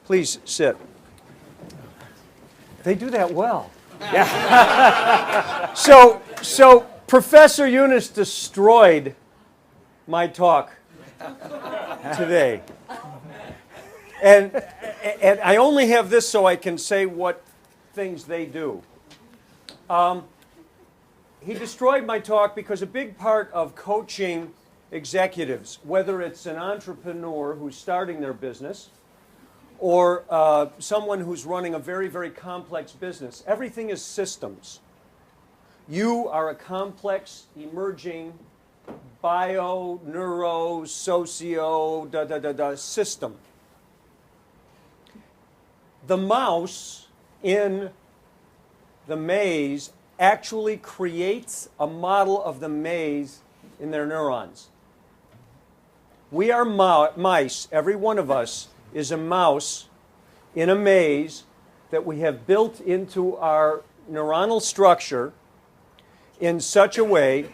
Please sit. They do that well. Yeah. So Professor Yunus destroyed my talk today. And I only have this so I can say what things they do. He destroyed my talk because a big part of coaching executives, whether it's an entrepreneur who's starting their business or someone who's running a very, very complex business, everything is systems. You are a complex, emerging bio, neuro, socio, system. The mouse in the maze actually creates a model of the maze in their neurons. We are mice. Every one of us is a mouse in a maze that we have built into our neuronal structure in such a way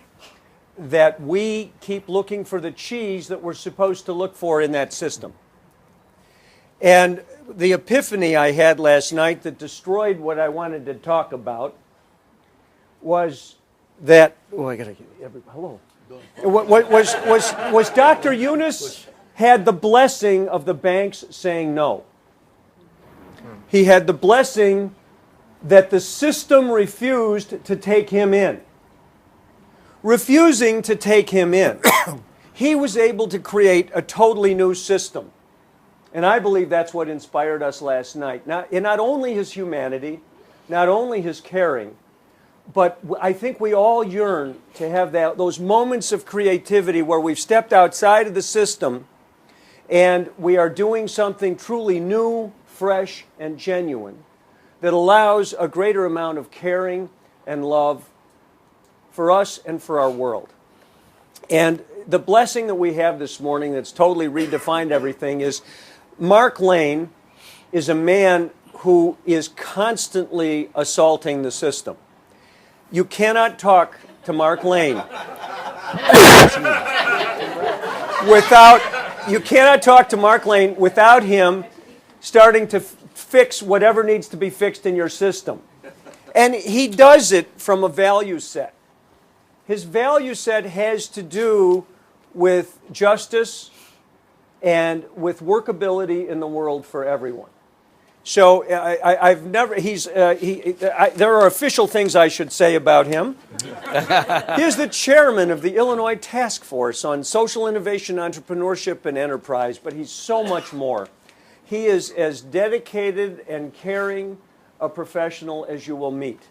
that we keep looking for the cheese that we're supposed to look for in that system. And the epiphany I had last night that destroyed what I wanted to talk about was that, oh, I gotta get everybody, hello. Was Dr. Yunus had the blessing of the banks saying no. He had the blessing that the system refused to take him in. Refusing to take him in, he was able to create a totally new system. And I believe that's what inspired us last night. Not only his humanity, not only his caring, but I think we all yearn to have those moments of creativity where we've stepped outside of the system and we are doing something truly new, fresh, and genuine that allows a greater amount of caring and love for us and for our world. And the blessing that we have this morning that's totally redefined everything is Marc Lane is a man who is constantly assaulting the system. You cannot talk to Marc Lane without him starting to fix whatever needs to be fixed in your system. And he does it from a value set. His value set has to do with justice and with workability in the world for everyone. So there are official things I should say about him. He is the chairman of the Illinois Task Force on Social Innovation, Entrepreneurship, and Enterprise, but he's so much more. He is as dedicated and caring a professional as you will meet.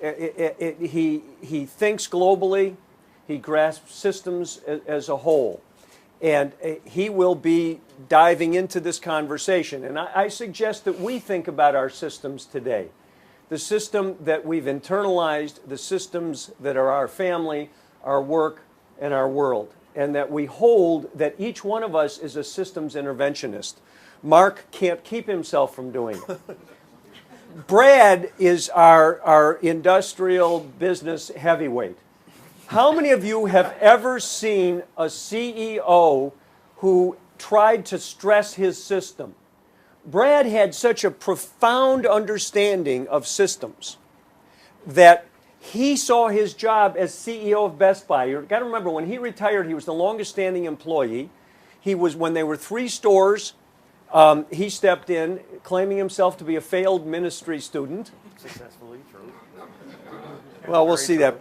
He thinks globally. He grasps systems as a whole. And he will be diving into this conversation. And I suggest that we think about our systems today. The system that we've internalized, the systems that are our family, our work, and our world. And that we hold that each one of us is a systems interventionist. Marc can't keep himself from doing it. Brad is our industrial business heavyweight. How many of you have ever seen a CEO who tried to stress his system? Brad had such a profound understanding of systems that he saw his job as CEO of Best Buy. You've got to remember, when he retired, he was the longest standing employee. He was, when there were 3 stores, he stepped in, claiming himself to be a failed ministry student. Successfully, true. Well, we'll see that.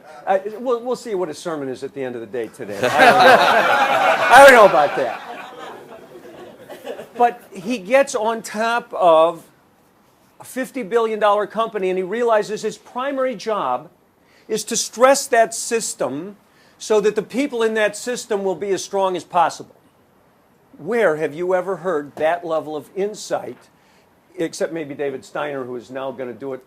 We'll see what his sermon is at the end of the day today. I don't know about that. But he gets on top of a $50 billion company, and he realizes his primary job is to stress that system so that the people in that system will be as strong as possible. Where have you ever heard that level of insight, except maybe David Steiner, who is now going to do it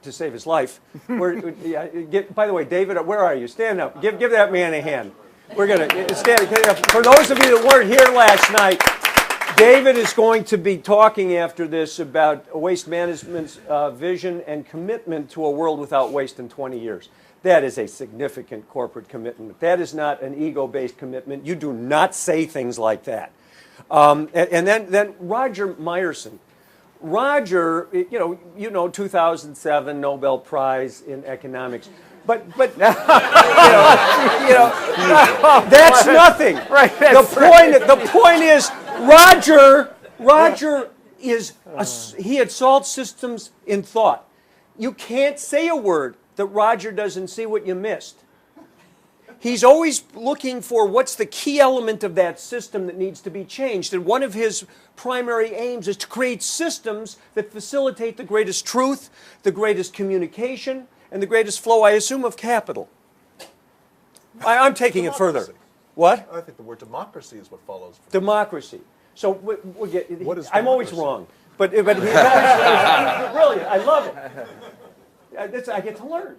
to save his life. By the way, David, where are you? Stand up. Give that man a hand. We're going to stand up. For those of you that weren't here last night, David is going to be talking after this about waste management's vision and commitment to a world without waste in 20 years. That is a significant corporate commitment. That is not an ego-based commitment. You do not say things like that. And then Roger Myerson. Roger, 2007 Nobel Prize in economics. But that's nothing. Right, The point is, Roger he had solved systems in thought. You can't say a word that Roger doesn't see what you missed. He's always looking for what's the key element of that system that needs to be changed. And one of his primary aims is to create systems that facilitate the greatest truth, the greatest communication, and the greatest flow, I assume, of capital. I'm taking it further. What? I think the word democracy is what follows. Democracy. So we'll get, I'm always wrong. But he's always brilliant. I love it. I get to learn.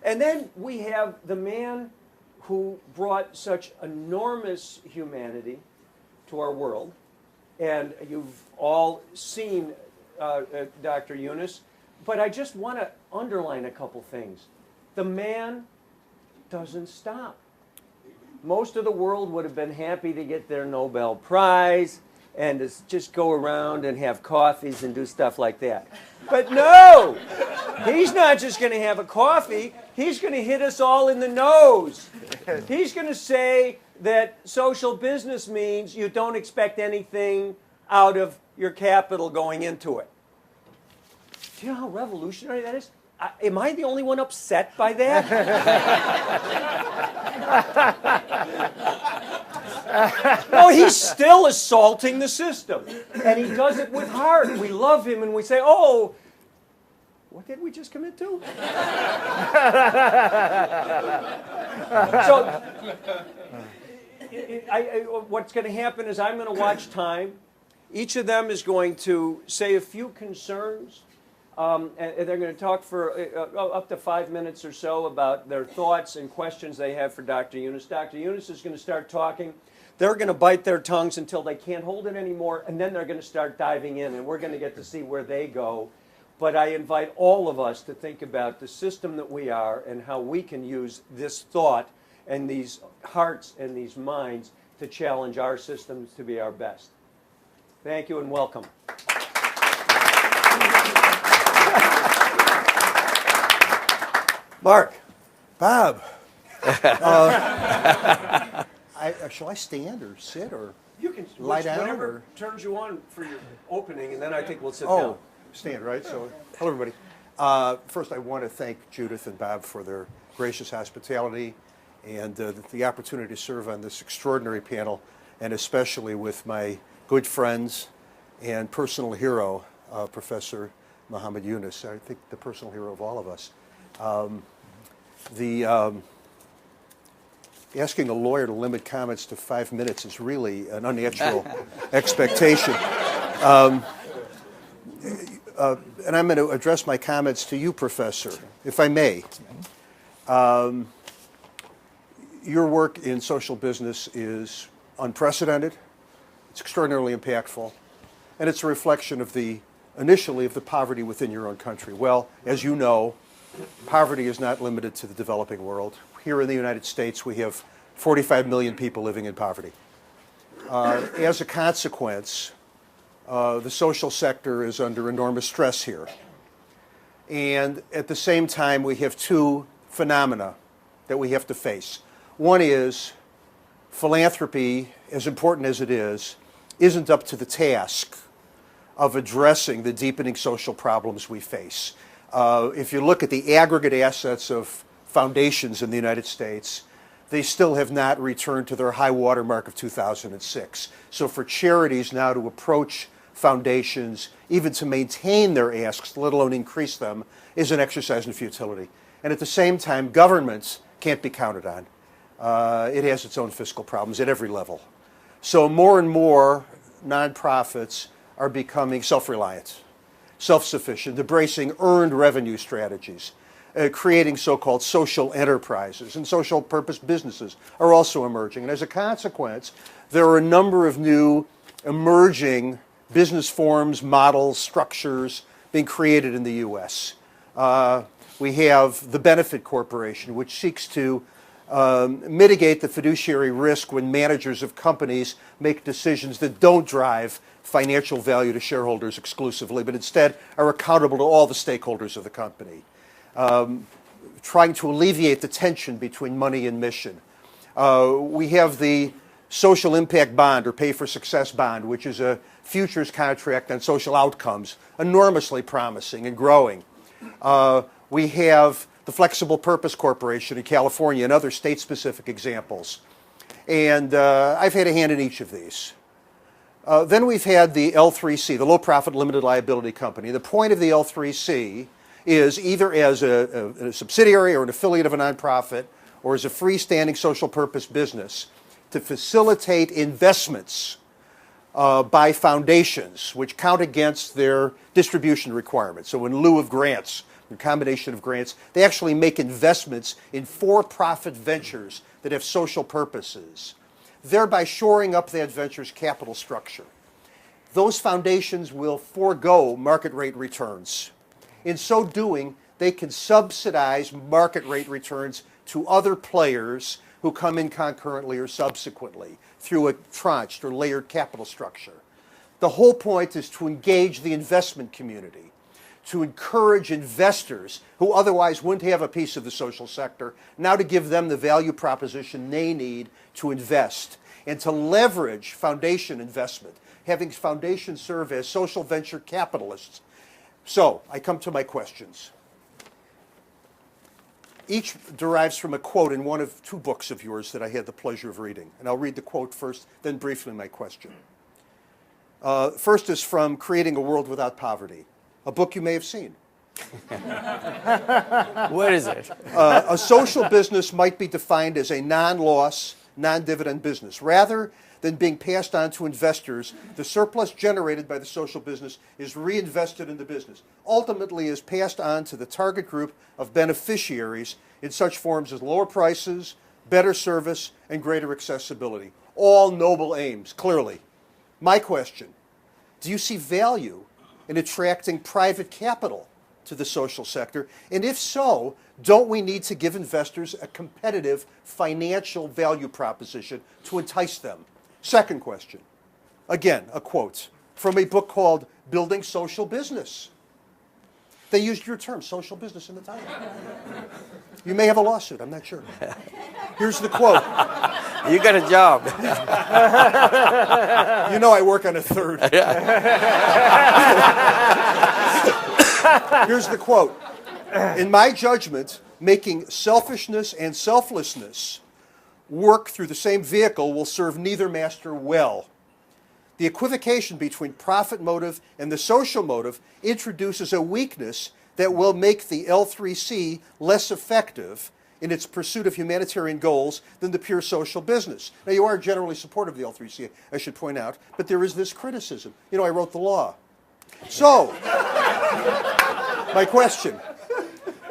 And then we have the man who brought such enormous humanity to our world. And you've all seen Dr. Yunus. But I just want to underline a couple things. The man doesn't stop. Most of the world would have been happy to get their Nobel Prize and to just go around and have coffees and do stuff like that. But no! He's not just going to have a coffee. He's going to hit us all in the nose. He's going to say that social business means you don't expect anything out of your capital going into it. Do you know how revolutionary that is? Am I the only one upset by that? No, he's still assaulting the system. And he does it with heart. We love him and we say, oh, what did we just commit to? So, what's going to happen is I'm going to watch time. Each of them is going to say a few concerns. And they're going to talk for up to 5 minutes or so about their thoughts and questions they have for Dr. Yunus. Dr. Yunus is going to start talking. They're going to bite their tongues until they can't hold it anymore, and then they're going to start diving in, and we're going to get to see where they go. But I invite all of us to think about the system that we are and how we can use this thought and these hearts and these minds to challenge our systems to be our best. Thank you and welcome. Marc. Bob. Shall I stand or sit or You can lie down? whatever Or? turns you on for your opening, and then I think we'll sit Oh, down. stand, right? So, hello, everybody. First, I want to thank Judith and Bob for their gracious hospitality and the opportunity to serve on this extraordinary panel, and especially with my good friends and personal hero, Professor Muhammad Yunus. I think the personal hero of all of us. Asking a lawyer to limit comments to 5 minutes is really an unnatural expectation. And I'm going to address my comments to you, Professor, if I may. Your work in social business is unprecedented. It's extraordinarily impactful. And it's a reflection of initially of the poverty within your own country. Well, as you know, poverty is not limited to the developing world. Here in the United States, we have 45 million people living in poverty. As a consequence, the social sector is under enormous stress here. And at the same time, we have two phenomena that we have to face. One is philanthropy, as important as it is, isn't up to the task of addressing the deepening social problems we face. If you look at the aggregate assets of foundations in the United States, they still have not returned to their high water mark of 2006. So for charities now to approach foundations, even to maintain their asks, let alone increase them, is an exercise in futility. And at the same time, governments can't be counted on. It has its own fiscal problems at every level. So more and more nonprofits are becoming self-reliant, self-sufficient, embracing earned revenue strategies, creating so-called social enterprises, and social purpose businesses are also emerging. And as a consequence, there are a number of new emerging business forms, models, structures being created in the U.S. We have the Benefit Corporation, which seeks to mitigate the fiduciary risk when managers of companies make decisions that don't drive financial value to shareholders exclusively, but instead are accountable to all the stakeholders of the company. Trying to alleviate the tension between money and mission. We have the social impact bond or pay for success bond, which is a futures contract on social outcomes, enormously promising and growing. We have the Flexible Purpose Corporation in California and other state-specific examples. And I've had a hand in each of these. Then we've had the L3C, the Low Profit Limited Liability Company. The point of the L3C is either as a subsidiary or an affiliate of a nonprofit or as a freestanding social purpose business to facilitate investments by foundations which count against their distribution requirements. So in lieu of grants, a combination of grants, they actually make investments in for-profit ventures that have social purposes, thereby shoring up that venture's capital structure. Those foundations will forego market rate returns. In so doing, they can subsidize market rate returns to other players who come in concurrently or subsequently through a tranched or layered capital structure. The whole point is to engage the investment community, to encourage investors who otherwise wouldn't have a piece of the social sector, now to give them the value proposition they need to invest, and to leverage foundation investment, having foundations serve as social venture capitalists. So, I come to my questions. Each derives from a quote in one of two books of yours that I had the pleasure of reading. And I'll read the quote first, then briefly my question. First is from Creating a World Without Poverty, a book you may have seen. What is it? A social business might be defined as a non-loss, non-dividend business. Rather than being passed on to investors, the surplus generated by the social business is reinvested in the business. Ultimately is passed on to the target group of beneficiaries in such forms as lower prices, better service, and greater accessibility. All noble aims, clearly. My question, do you see value in attracting private capital to the social sector? And if so, don't we need to give investors a competitive financial value proposition to entice them? Second question, again, a quote from a book called Building Social Business. They used your term, social business, in the title. You may have a lawsuit, I'm not sure. Here's the quote. You got a job. You know I work on a third. Here's the quote. In my judgment, making selfishness and selflessness work through the same vehicle will serve neither master well. The equivocation between profit motive and the social motive introduces a weakness that will make the L3C less effective in its pursuit of humanitarian goals than the pure social business. Now, you are generally supportive of the L3C, I should point out, but there is this criticism. You know, I wrote the law. So, my question,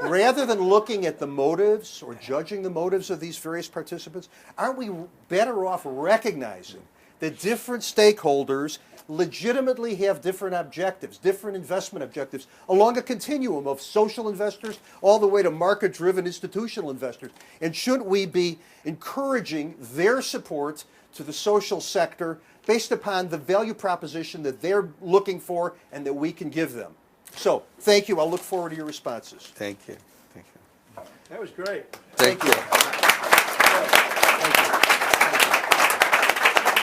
rather than looking at the motives or judging the motives of these various participants, aren't we better off recognizing that different stakeholders legitimately have different objectives, different investment objectives, along a continuum of social investors all the way to market-driven institutional investors? And shouldn't we be encouraging their support to the social sector based upon the value proposition that they're looking for and that we can give them? So, thank you. I'll look forward to your responses. Thank you. Thank you. That was great. Thank you.